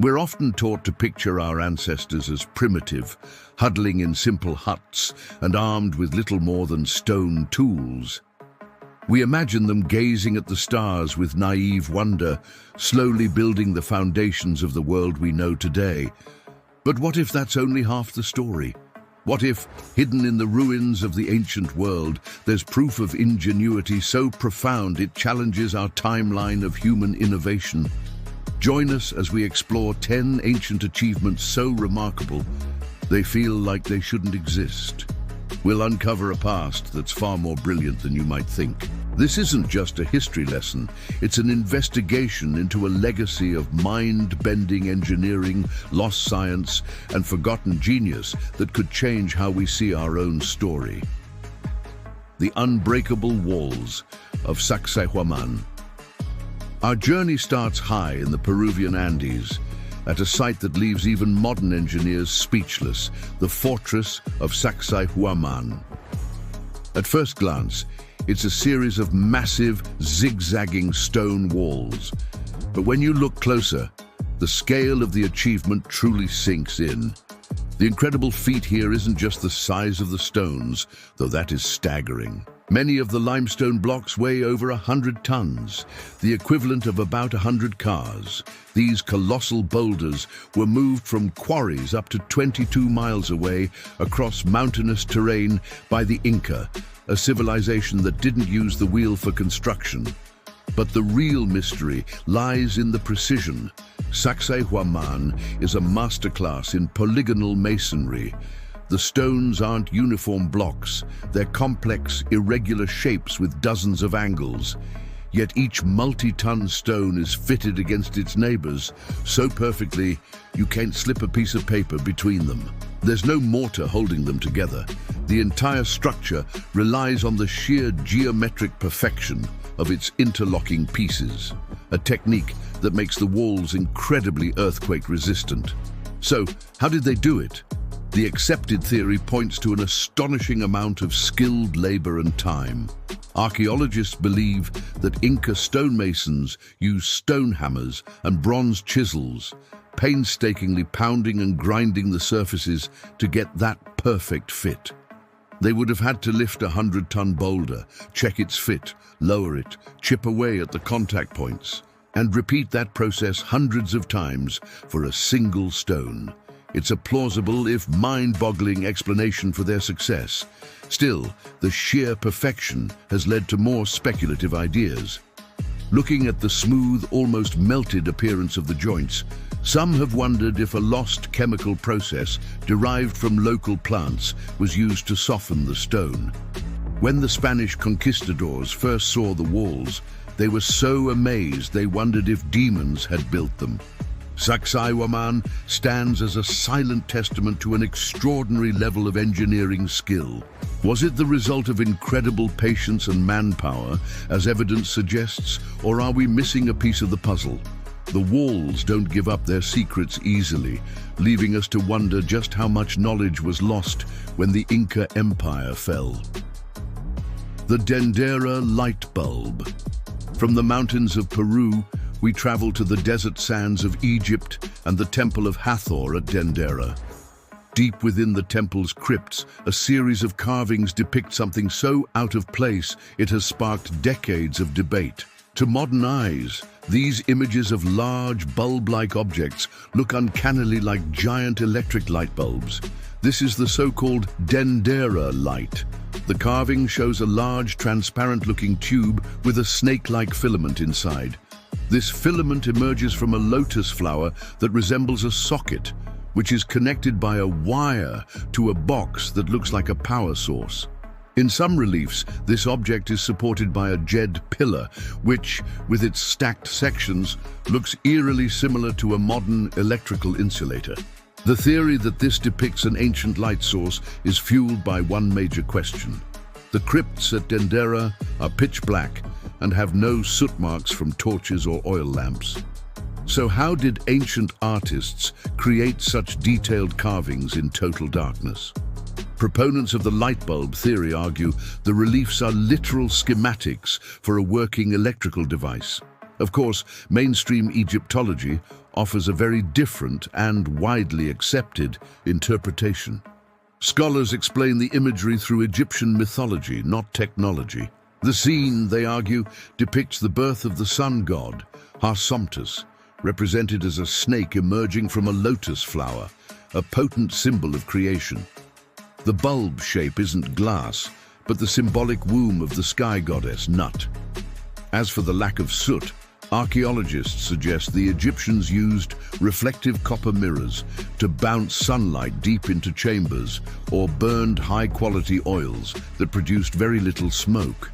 We're often taught to picture our ancestors as primitive, huddling in simple huts and armed with little more than stone tools. We imagine them gazing at the stars with naive wonder, slowly building the foundations of the world we know today. But what if that's only half the story? What if, hidden in the ruins of the ancient world, there's proof of ingenuity so profound it challenges our timeline of human innovation? Join us as we explore 10 ancient achievements so remarkable they feel like they shouldn't exist. We'll uncover a past that's far more brilliant than you might think. This isn't just a history lesson, it's an investigation into a legacy of mind-bending engineering, lost science, and forgotten genius that could change how we see our own story. The unbreakable walls of Sacsayhuaman. Our journey starts high in the Peruvian Andes, at a site that leaves even modern engineers speechless, the fortress of Sacsayhuaman. At first glance, it's a series of massive, zigzagging stone walls. But when you look closer, the scale of the achievement truly sinks in. The incredible feat here isn't just the size of the stones, though that is staggering. Many of the limestone blocks weigh over 100 tons, the equivalent of about 100 cars. These colossal boulders were moved from quarries up to 22 miles away across mountainous terrain by the Inca, a civilization that didn't use the wheel for construction. But the real mystery lies in the precision. Sacsayhuaman is a masterclass in polygonal masonry. The stones aren't uniform blocks, they're complex, irregular shapes with dozens of angles. Yet each multi-ton stone is fitted against its neighbors so perfectly you can't slip a piece of paper between them. There's no mortar holding them together. The entire structure relies on the sheer geometric perfection of its interlocking pieces, a technique that makes the walls incredibly earthquake-resistant. So, how did they do it? The accepted theory points to an astonishing amount of skilled labor and time. Archaeologists believe that Inca stonemasons used stone hammers and bronze chisels, painstakingly pounding and grinding the surfaces to get that perfect fit. They would have had to lift a 100-ton boulder, check its fit, lower it, chip away at the contact points, and repeat that process hundreds of times for a single stone. It's a plausible, if mind-boggling, explanation for their success. Still, the sheer perfection has led to more speculative ideas. Looking at the smooth, almost melted appearance of the joints, some have wondered if a lost chemical process derived from local plants was used to soften the stone. When the Spanish conquistadors first saw the walls, they were so amazed they wondered if demons had built them. Sacsayhuaman stands as a silent testament to an extraordinary level of engineering skill. Was it the result of incredible patience and manpower, as evidence suggests, or are we missing a piece of the puzzle? The walls don't give up their secrets easily, leaving us to wonder just how much knowledge was lost when the Inca Empire fell. The Dendera light bulb. From the mountains of Peru, we travel to the desert sands of Egypt and the Temple of Hathor at Dendera. Deep within the temple's crypts, a series of carvings depict something so out of place it has sparked decades of debate. To modern eyes, these images of large, bulb-like objects look uncannily like giant electric light bulbs. This is the so-called Dendera light. The carving shows a large, transparent-looking tube with a snake-like filament inside. This filament emerges from a lotus flower that resembles a socket, which is connected by a wire to a box that looks like a power source. In some reliefs, this object is supported by a jed pillar, which, with its stacked sections, looks eerily similar to a modern electrical insulator. The theory that this depicts an ancient light source is fueled by one major question. The crypts at Dendera are pitch black and have no soot marks from torches or oil lamps. So how did ancient artists create such detailed carvings in total darkness? Proponents of the light bulb theory argue the reliefs are literal schematics for a working electrical device. Of course, mainstream Egyptology offers a very different and widely accepted interpretation. Scholars explain the imagery through Egyptian mythology, not technology. The scene, they argue, depicts the birth of the sun god, Harsomptus, represented as a snake emerging from a lotus flower, a potent symbol of creation. The bulb shape isn't glass, but the symbolic womb of the sky goddess, Nut. As for the lack of soot, archaeologists suggest the Egyptians used reflective copper mirrors to bounce sunlight deep into chambers or burned high-quality oils that produced very little smoke.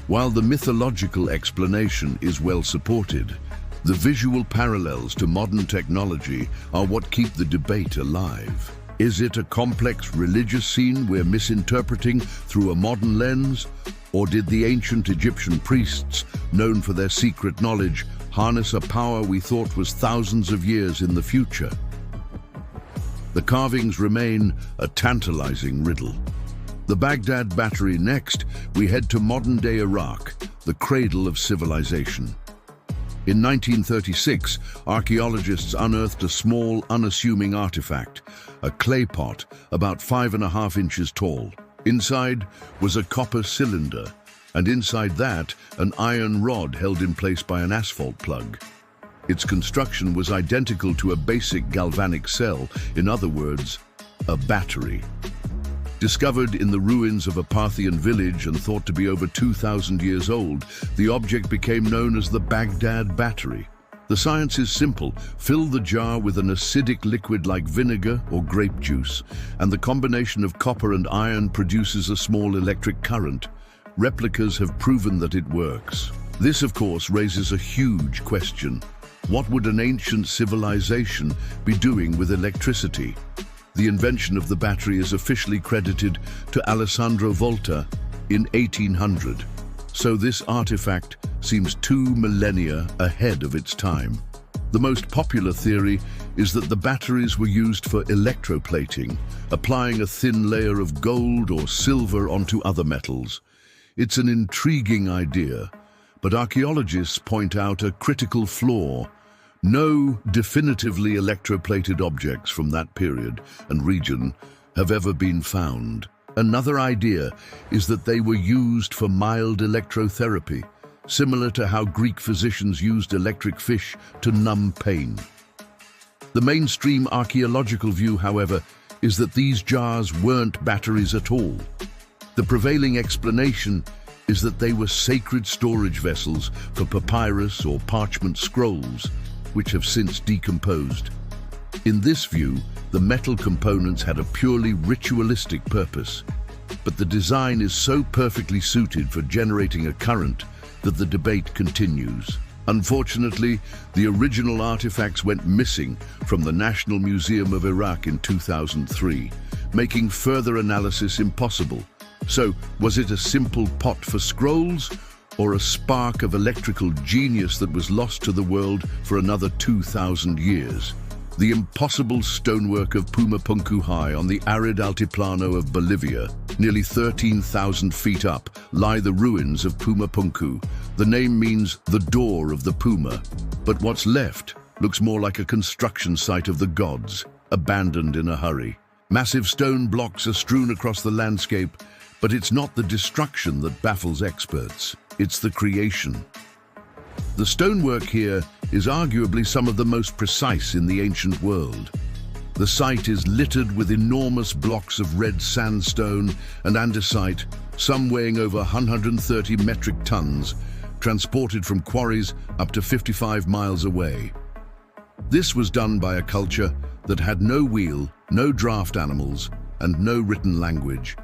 While the mythological explanation is well supported, the visual parallels to modern technology are what keep the debate alive. Is it a complex religious scene we're misinterpreting through a modern lens? Or did the ancient Egyptian priests, known for their secret knowledge, harness a power we thought was thousands of years in the future? The carvings remain a tantalizing riddle. The Baghdad Battery next, we head to modern-day Iraq, the cradle of civilization. In 1936, archaeologists unearthed a small, unassuming artifact, a clay pot about 5.5 inches tall. Inside was a copper cylinder, and inside that, an iron rod held in place by an asphalt plug. Its construction was identical to a basic galvanic cell, in other words, a battery. Discovered in the ruins of a Parthian village and thought to be over 2,000 years old, the object became known as the Baghdad Battery. The science is simple. Fill the jar with an acidic liquid like vinegar or grape juice, and the combination of copper and iron produces a small electric current. Replicas have proven that it works. This, of course, raises a huge question. What would an ancient civilization be doing with electricity? The invention of the battery is officially credited to Alessandro Volta in 1800. So this artifact seems 2 millennia ahead of its time. The most popular theory is that the batteries were used for electroplating, applying a thin layer of gold or silver onto other metals. It's an intriguing idea, but archaeologists point out a critical flaw. No definitively electroplated objects from that period and region have ever been found. Another idea is that they were used for mild electrotherapy, similar to how Greek physicians used electric fish to numb pain. The mainstream archaeological view, however, is that these jars weren't batteries at all. The prevailing explanation is that they were sacred storage vessels for papyrus or parchment scrolls, which have since decomposed. In this view, the metal components had a purely ritualistic purpose, but the design is so perfectly suited for generating a current that the debate continues. Unfortunately, the original artifacts went missing from the National Museum of Iraq in 2003, making further analysis impossible. So, was it a simple pot for scrolls, or a spark of electrical genius that was lost to the world for another 2,000 years? The impossible stonework of Pumapunku High on the arid altiplano of Bolivia, nearly 13,000 feet up, lie the ruins of Pumapunku. The name means the door of the puma, but what's left looks more like a construction site of the gods, abandoned in a hurry. Massive stone blocks are strewn across the landscape, but it's not the destruction that baffles experts, it's the creation. The stonework here is arguably some of the most precise in the ancient world. The site is littered with enormous blocks of red sandstone and andesite, some weighing over 130 metric tons, transported from quarries up to 55 miles away. This was done by a culture that had no wheel, no draft animals, and no written language.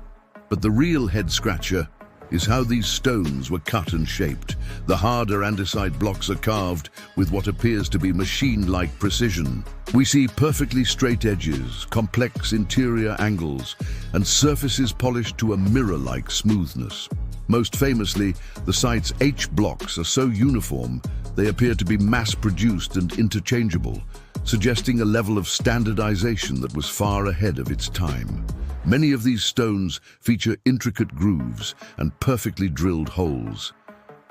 But the real head-scratcher is how these stones were cut and shaped. The harder andesite blocks are carved with what appears to be machine-like precision. We see perfectly straight edges, complex interior angles, and surfaces polished to a mirror-like smoothness. Most famously, the site's H-blocks are so uniform, they appear to be mass-produced and interchangeable, suggesting a level of standardization that was far ahead of its time. Many of these stones feature intricate grooves and perfectly drilled holes.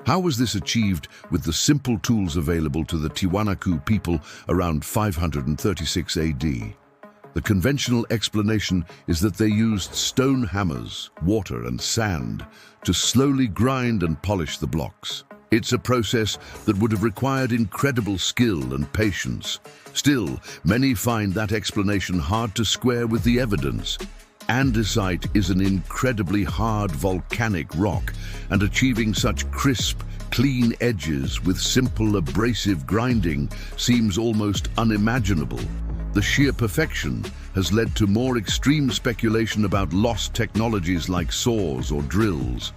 How was this achieved with the simple tools available to the Tiwanaku people around 536 AD? The conventional explanation is that they used stone hammers, water and sand to slowly grind and polish the blocks. It's a process that would have required incredible skill and patience. Still, many find that explanation hard to square with the evidence. Andesite is an incredibly hard volcanic rock, and achieving such crisp, clean edges with simple abrasive grinding seems almost unimaginable. The sheer perfection has led to more extreme speculation about lost technologies like saws or drills.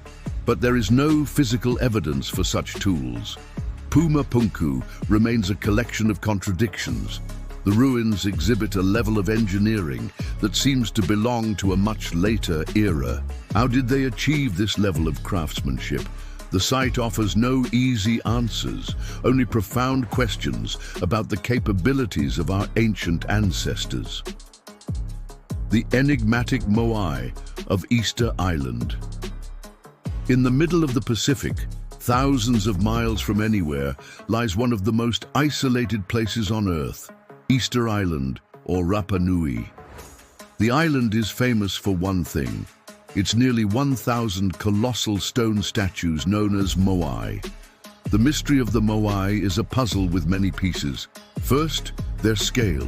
But there is no physical evidence for such tools. Puma Punku remains a collection of contradictions. The ruins exhibit a level of engineering that seems to belong to a much later era. How did they achieve this level of craftsmanship? The site offers no easy answers, only profound questions about the capabilities of our ancient ancestors. The enigmatic Moai of Easter Island. In the middle of the Pacific, thousands of miles from anywhere, lies one of the most isolated places on Earth, Easter Island, or Rapa Nui. The island is famous for one thing: its nearly 1,000 colossal stone statues known as Moai. The mystery of the Moai is a puzzle with many pieces. First, their scale.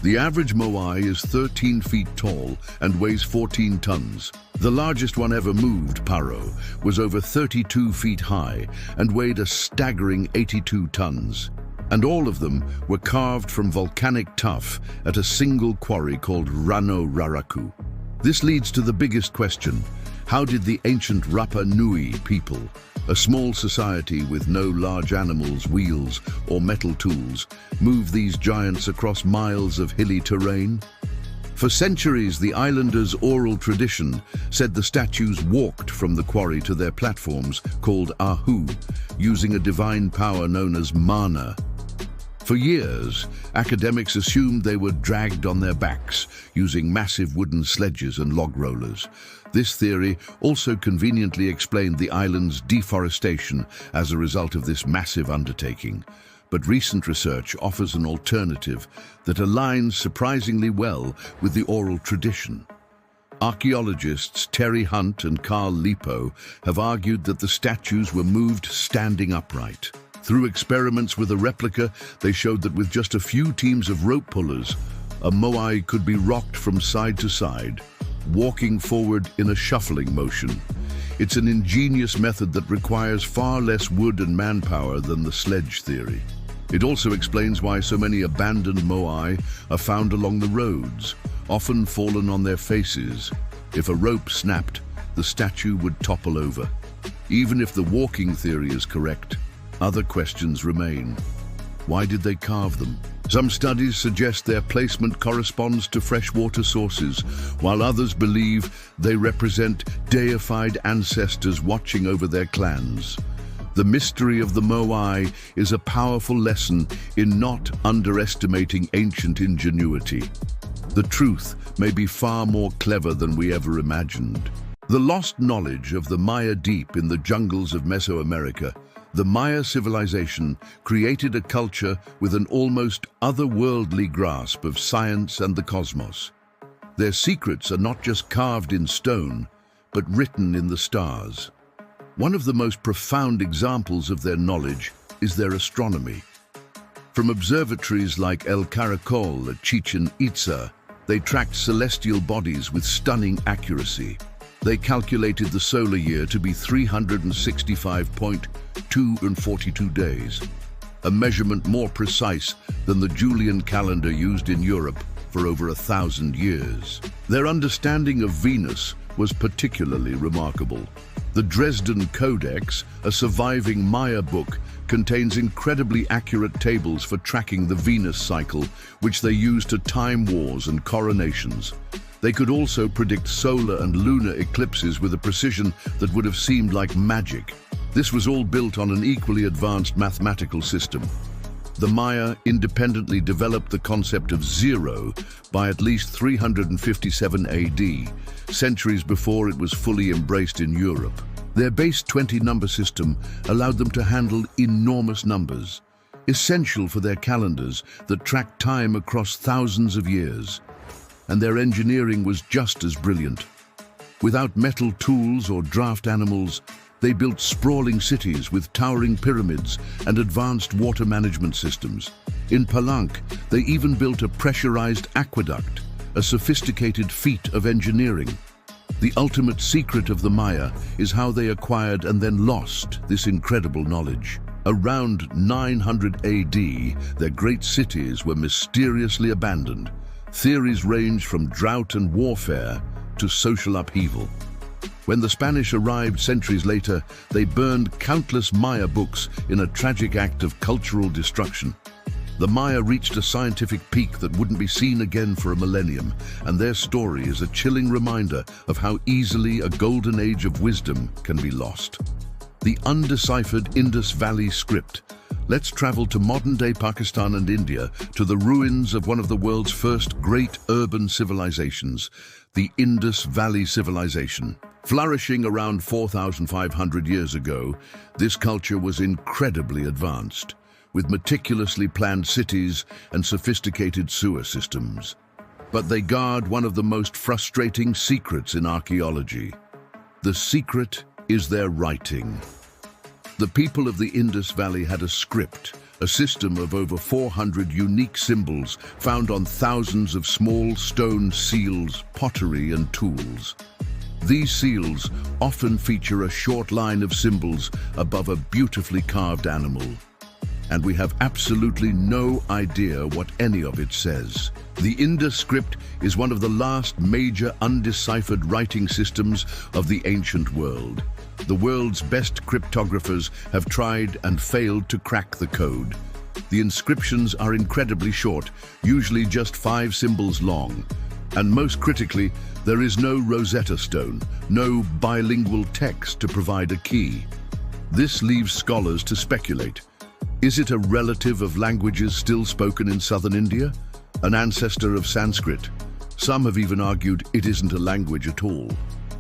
The average Moai is 13 feet tall and weighs 14 tons. The largest one ever moved, Paro, was over 32 feet high and weighed a staggering 82 tons. And all of them were carved from volcanic tuff at a single quarry called Rano Raraku. This leads to the biggest question: how did the ancient Rapa Nui people, a small society with no large animals, wheels, or metal tools, move these giants across miles of hilly terrain? For centuries, the islanders' oral tradition said the statues walked from the quarry to their platforms, called Ahu, using a divine power known as mana. For years, academics assumed they were dragged on their backs, using massive wooden sledges and log rollers. This theory also conveniently explained the island's deforestation as a result of this massive undertaking. But recent research offers an alternative that aligns surprisingly well with the oral tradition. Archaeologists Terry Hunt and Carl Lipo have argued that the statues were moved standing upright. Through experiments with a replica, they showed that with just a few teams of rope pullers, a Moai could be rocked from side to side, walking forward in a shuffling motion. It's an ingenious method that requires far less wood and manpower than the sledge theory. It also explains why so many abandoned Moai are found along the roads, often fallen on their faces. If a rope snapped, the statue would topple over. Even if the walking theory is correct, other questions remain. Why did they carve them? Some studies suggest their placement corresponds to freshwater sources, while others believe they represent deified ancestors watching over their clans. The mystery of the Moai is a powerful lesson in not underestimating ancient ingenuity. The truth may be far more clever than we ever imagined. The lost knowledge of the Maya deep in the jungles of Mesoamerica. The Maya civilization created a culture with an almost otherworldly grasp of science and the cosmos. Their secrets are not just carved in stone, but written in the stars. One of the most profound examples of their knowledge is their astronomy. From observatories like El Caracol at Chichen Itza, they tracked celestial bodies with stunning accuracy. They calculated the solar year to be 365.242 days, a measurement more precise than the Julian calendar used in Europe for over 1,000 years. Their understanding of Venus was particularly remarkable. The Dresden Codex, a surviving Maya book, contains incredibly accurate tables for tracking the Venus cycle, which they used to time wars and coronations. They could also predict solar and lunar eclipses with a precision that would have seemed like magic. This was all built on an equally advanced mathematical system. The Maya independently developed the concept of zero by at least 357 AD, centuries before it was fully embraced in Europe. Their base 20 number system allowed them to handle enormous numbers, essential for their calendars that tracked time across thousands of years. And their engineering was just as brilliant. Without metal tools or draft animals, they built sprawling cities with towering pyramids and advanced water management systems. In Palenque, they even built a pressurized aqueduct, a sophisticated feat of engineering. The ultimate secret of the Maya is how they acquired and then lost this incredible knowledge. Around 900 AD, their great cities were mysteriously abandoned. Theories range from drought and warfare to social upheaval. When the Spanish arrived centuries later, they burned countless Maya books in a tragic act of cultural destruction. The Maya reached a scientific peak that wouldn't be seen again for a millennium, and their story is a chilling reminder of how easily a golden age of wisdom can be lost. The undeciphered Indus Valley script. Let's travel to modern-day Pakistan and India, to the ruins of one of the world's first great urban civilizations, the Indus Valley Civilization. Flourishing around 4,500 years ago, this culture was incredibly advanced, with meticulously planned cities and sophisticated sewer systems. But they guard one of the most frustrating secrets in archaeology. The secret is their writing. The people of the Indus Valley had a script, a system of over 400 unique symbols found on thousands of small stone seals, pottery, and tools. These seals often feature a short line of symbols above a beautifully carved animal, and we have absolutely no idea what any of it says. The Indus script is one of the last major undeciphered writing systems of the ancient world. The world's best cryptographers have tried and failed to crack the code. The inscriptions are incredibly short, usually just 5 symbols long. And most critically, there is no Rosetta Stone, no bilingual text to provide a key. This leaves scholars to speculate. Is it a relative of languages still spoken in southern India? An ancestor of Sanskrit? Some have even argued it isn't a language at all,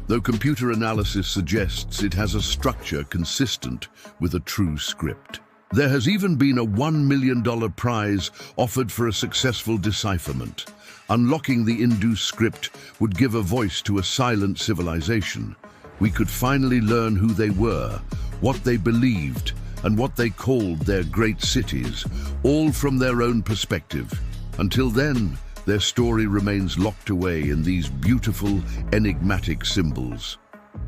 though computer analysis suggests it has a structure consistent with a true script. There has even been a $1 million prize offered for a successful decipherment. Unlocking the Indus script would give a voice to a silent civilization. We could finally learn who they were, what they believed, and what they called their great cities, all from their own perspective. Until then, their story remains locked away in these beautiful, enigmatic symbols.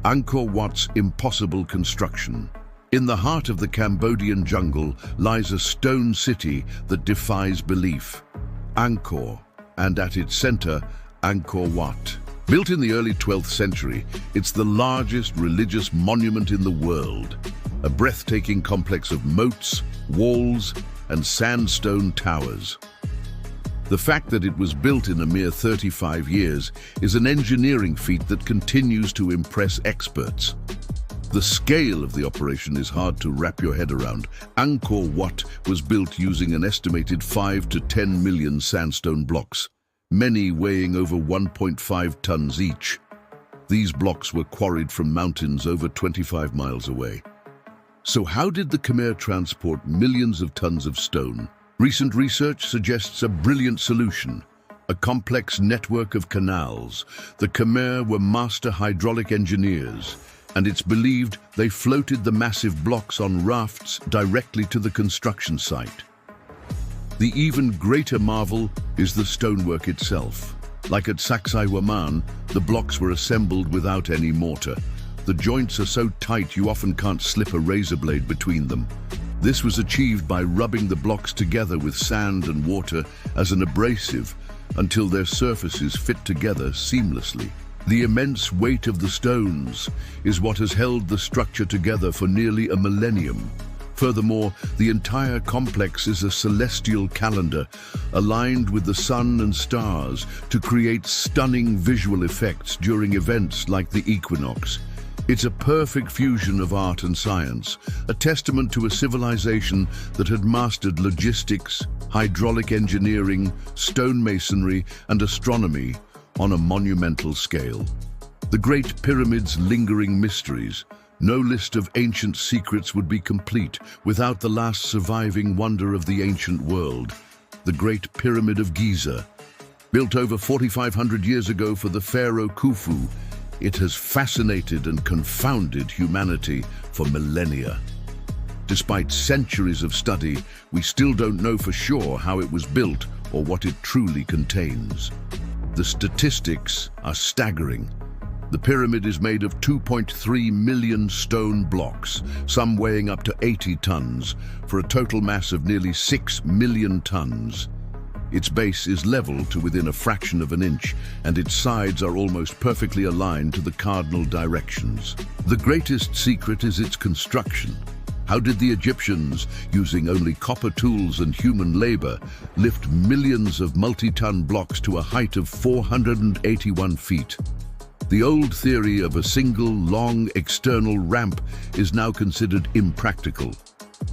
Angkor Wat's impossible construction. In the heart of the Cambodian jungle lies a stone city that defies belief. Angkor, and at its center, Angkor Wat. Built in the early 12th century, it's the largest religious monument in the world. A breathtaking complex of moats, walls, and sandstone towers. The fact that it was built in a mere 35 years is an engineering feat that continues to impress experts. The scale of the operation is hard to wrap your head around. Angkor Wat was built using an estimated 5 to 10 million sandstone blocks, many weighing over 1.5 tons each. These blocks were quarried from mountains over 25 miles away. So how did the Khmer transport millions of tons of stone? Recent research suggests a brilliant solution: a complex network of canals. The Khmer were master hydraulic engineers, and it's believed they floated the massive blocks on rafts directly to the construction site. The even greater marvel is the stonework itself. Like at Sacsayhuaman, the blocks were assembled without any mortar. The joints are so tight you often can't slip a razor blade between them. This was achieved by rubbing the blocks together with sand and water as an abrasive until their surfaces fit together seamlessly. The immense weight of the stones is what has held the structure together for nearly a millennium. Furthermore, the entire complex is a celestial calendar aligned with the sun and stars to create stunning visual effects during events like the equinox. It's a perfect fusion of art and science, a testament to a civilization that had mastered logistics, hydraulic engineering, stonemasonry, and astronomy on a monumental scale. The Great Pyramid's lingering mysteries. No list of ancient secrets would be complete without the last surviving wonder of the ancient world, the Great Pyramid of Giza. Built over 4,500 years ago for the pharaoh Khufu, it has fascinated and confounded humanity for millennia. Despite centuries of study, we still don't know for sure how it was built or what it truly contains. The statistics are staggering. The pyramid is made of 2.3 million stone blocks, some weighing up to 80 tons, for a total mass of nearly 6 million tons. Its base is level to within a fraction of an inch, and its sides are almost perfectly aligned to the cardinal directions. The greatest secret is its construction. How did the Egyptians, using only copper tools and human labor, lift millions of multi-ton blocks to a height of 481 feet? The old theory of a single, long external ramp is now considered impractical.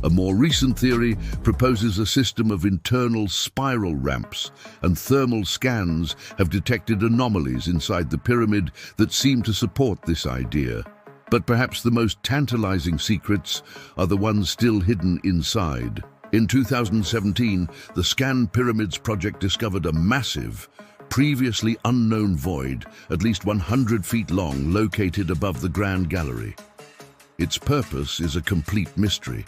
A more recent theory proposes a system of internal spiral ramps, and thermal scans have detected anomalies inside the pyramid that seem to support this idea. But perhaps the most tantalizing secrets are the ones still hidden inside. In 2017, the Scan Pyramids project discovered a massive, previously unknown void, at least 100 feet long, located above the Grand Gallery. Its purpose is a complete mystery.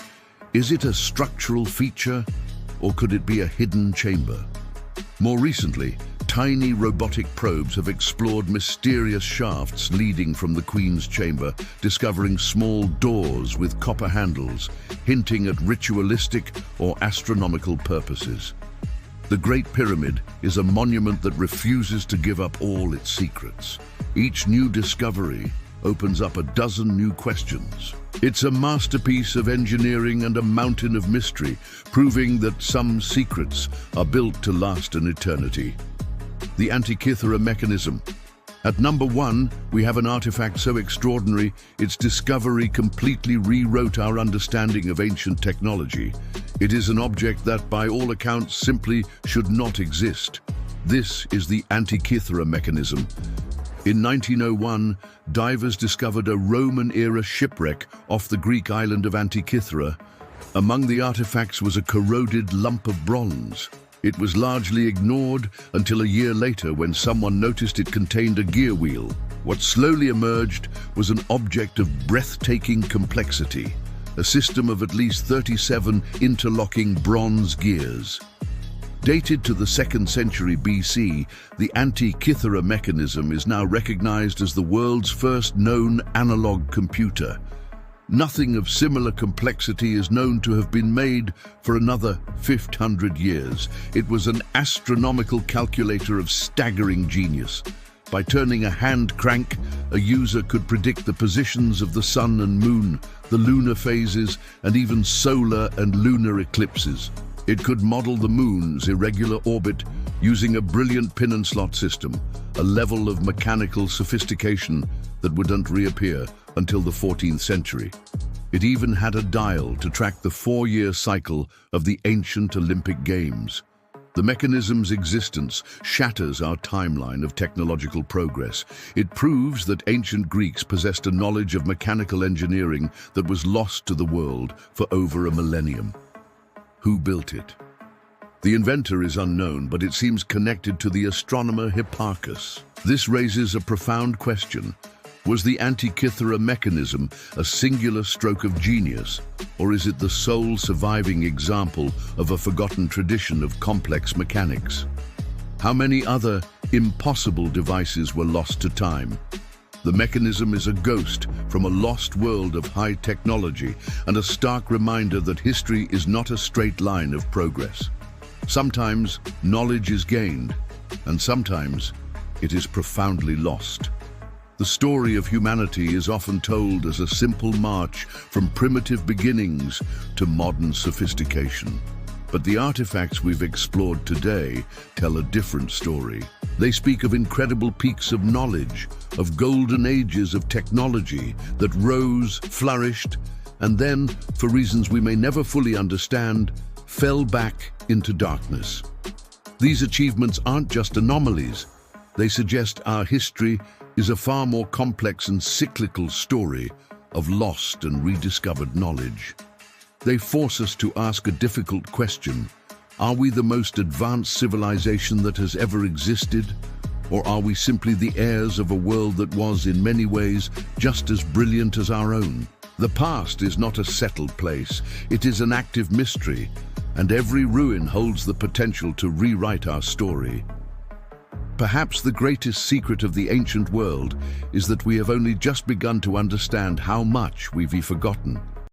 Is it a structural feature, or could it be a hidden chamber? More recently, tiny robotic probes have explored mysterious shafts leading from the Queen's chamber, discovering small doors with copper handles, hinting at ritualistic or astronomical purposes. The Great Pyramid is a monument that refuses to give up all its secrets. Each new discovery opens up a dozen new questions. It's a masterpiece of engineering and a mountain of mystery, proving that some secrets are built to last an eternity. The Antikythera mechanism. At number 1, we have an artifact so extraordinary, its discovery completely rewrote our understanding of ancient technology. It is an object that, by all accounts, simply should not exist. This is the Antikythera mechanism. In 1901, divers discovered a Roman-era shipwreck off the Greek island of Antikythera. Among the artifacts was a corroded lump of bronze. It was largely ignored until a year later when someone noticed it contained a gear wheel. What slowly emerged was an object of breathtaking complexity, a system of at least 37 interlocking bronze gears. Dated to the 2nd century BC, the Antikythera mechanism is now recognized as the world's first known analog computer. Nothing of similar complexity is known to have been made for another 500 years. It was an astronomical calculator of staggering genius. By turning a hand crank, a user could predict the positions of the sun and moon, the lunar phases, and even solar and lunar eclipses. It could model the moon's irregular orbit using a brilliant pin and slot system, a level of mechanical sophistication that wouldn't reappear until the 14th century. It even had a dial to track the 4-year cycle of the ancient Olympic Games. The mechanism's existence shatters our timeline of technological progress. It proves that ancient Greeks possessed a knowledge of mechanical engineering that was lost to the world for over a millennium. Who built it? The inventor is unknown, but it seems connected to the astronomer Hipparchus. This raises a profound question. Was the Antikythera mechanism a singular stroke of genius, or is it the sole surviving example of a forgotten tradition of complex mechanics? How many other impossible devices were lost to time? The mechanism is a ghost from a lost world of high technology and a stark reminder that history is not a straight line of progress. Sometimes knowledge is gained, and sometimes it is profoundly lost. The story of humanity is often told as a simple march from primitive beginnings to modern sophistication. But the artifacts we've explored today tell a different story. They speak of incredible peaks of knowledge, of golden ages of technology that rose, flourished, and then, for reasons we may never fully understand, fell back into darkness. These achievements aren't just anomalies. They suggest our history is a far more complex and cyclical story, of lost and rediscovered knowledge. They force us to ask a difficult question. Are we the most advanced civilization that has ever existed? Or are we simply the heirs of a world that was, in many ways, just as brilliant as our own? The past is not a settled place. It is an active mystery, and every ruin holds the potential to rewrite our story. Perhaps the greatest secret of the ancient world is that we have only just begun to understand how much we've forgotten.